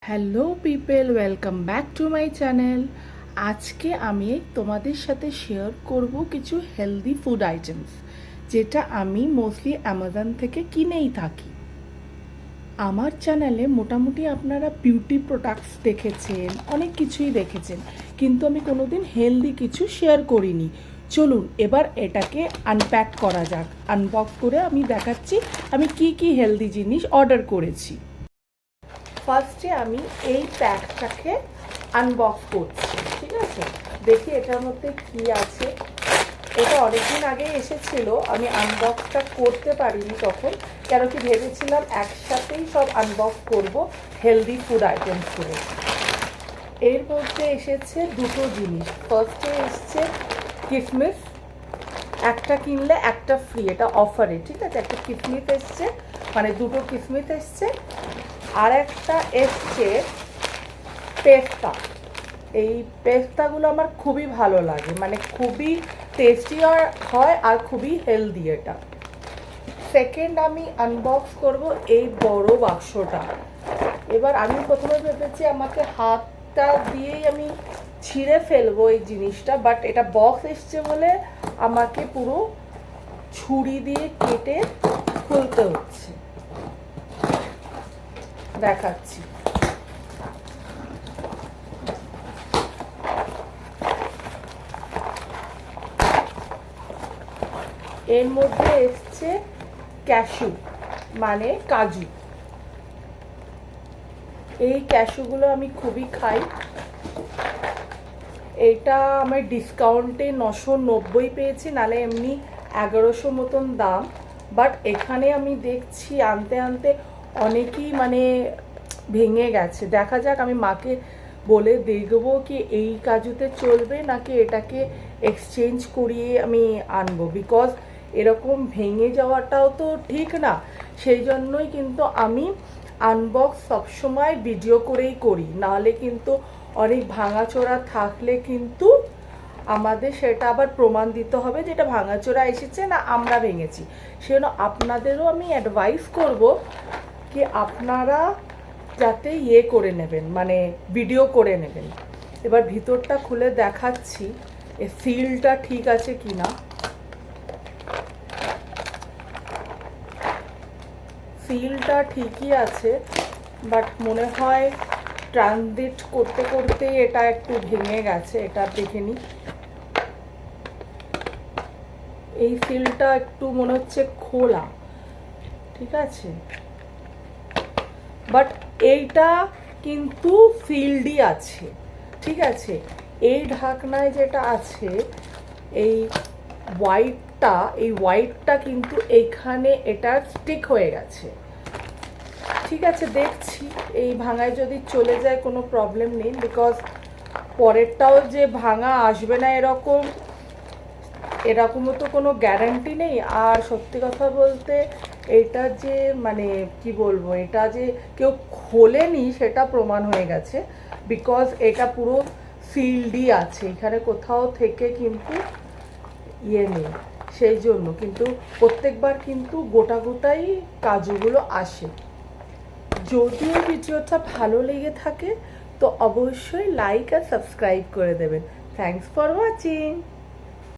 Hello people, welcome back to my channel. আজকে আমি তোমাদের সাথে শেয়ার করব কিছু হেলদি ফুড আইটেমস, যেটা আমি মোস্টলি অ্যামাজন থেকে কিনেই থাকি। আমার চ্যানেলে মোটামুটি আপনারা বিউটি প্রোডাক্টস দেখেছেন, অনেক কিছুই দেখেছেন, কিন্তু আমি কোনোদিন হেলদি কিছু শেয়ার করিনি। চলুন এবার এটাকে আনপ্যাক করা যাক। আনবক্স করে আমি দেখাচ্ছি আমি কি কি হেলদি জিনিস অর্ডার করেছি। ফার্স্টে আমি এই প্যাকটাকে আনবক্স করছি, ঠিক আছে? দেখি এটার মধ্যে কি আছে। এটা অনেকদিন আগে এসেছিল, আমি আনবক্সটা করতে পারিনি তখন, কেন কি ভেবেছিলাম একসাথেই সব আনবক্স করব হেলদি ফুড আইটেমসগুলো। এর মধ্যে এসেছে দুটো জিনিস। ফার্স্টে এসছে কিসমিস, একটা কিনলে একটা ফ্রি, এটা অফারে, ঠিক আছে? একটা কিসমিস এসছে, মানে দুটো কিসমিস এসছে। আর একটা এসছে পেস্তা। এই পেস্তাগুলো আমার খুবই ভালো লাগে, মানে খুবই টেস্টি হয় আর খুবই হেলদি এটা। সেকেন্ড আমি আনবক্স করব এই বড় বাক্সটা। এবার আমি প্রথমে ভেবেছি আমাকে হাতটা দিয়েই আমি ছিঁড়ে ফেলবো এই জিনিসটা, বাট এটা বক্স এসছে বলে আমাকে পুরো ছুরি দিয়ে কেটে খুলতে হচ্ছে। দেখাচ্ছি। এর মধ্যে এসছে ক্যাশু, মানে কাজু। এই ক্যাশুগুলো আমি খুবই খাই। এটা আমার ডিসকাউন্টে 990 পেয়েছি, নালে এমনি 1100 মতন দাম। বাট এখানে আমি দেখছি আনতে আনতে অনেকই মানে ভেঙে গেছে। দেখা যাক, আমি মাকে বলে দেখবো কি এই কাজুতে চলবে নাকি এটাকে এক্সচেঞ্জ করিয়ে আমি আনবো, বিকজ এরকম ভেঙে যাওয়াটাও তো ঠিক না। সেই জন্যই কিন্তু আমি আনবক্স সবসময় ভিডিও করেই করি, নাহলে কিন্তু অনেক ভাঙাচোরা থাকলে কিন্তু আমাদের সেটা আবার প্রমাণ দিতে হবে যেটা ভাঙাচোরা এসেছে না আমরা ভেঙেছি। সেজন্য আপনাদেরও আমি অ্যাডভাইস করব কি আপনারা যাতে করে নেবেন, মানে ভিডিও করে নেবেন। এবার ভিতরটা খুলে দেখাচ্ছি এ সিলটা ঠিক আছে কিনা। সিলটা ঠিকই আছে, বাট মনে হয় ট্রানজিট করতে করতে এটা একটু ভেঙে গেছে। এটা দেখে নিই। এই সিলটা একটু মনে হচ্ছে খোলা, ঠিক আছে? বাট এইটা কিন্তু সিলডই আছে, ঠিক আছে? এই ঢাকনায় যেটা আছে এই হোয়াইটটা কিন্তু এইখানে এটা স্টিক হয়ে গেছে, ঠিক আছে? দেখছি এই ভাঙায় যদি চলে যায় কোনো প্রবলেম নেই, বিকজ পরেরটাও যে ভাঙা আসবে না এরকমও তো কোনো গ্যারান্টি নেই। আর সত্যি কথা বলতে এটা যে মানে কি বলবো, এটা যে কেউ খোলেনি সেটা প্রমাণ হয়ে গেছে, বিকজ এটা পুরো সিলডই আছে, এখানে কোথাও থেকে কিন্তু নেই। সেই জন্য কিন্তু প্রত্যেকবার কিন্তু গোটা গোটাই কাজুগুলো আসে। যদি এই ভিডিওটা ভালো লেগে থাকে তো অবশ্যই লাইক আর সাবস্ক্রাইব করে দেবেন। Thanks for watching.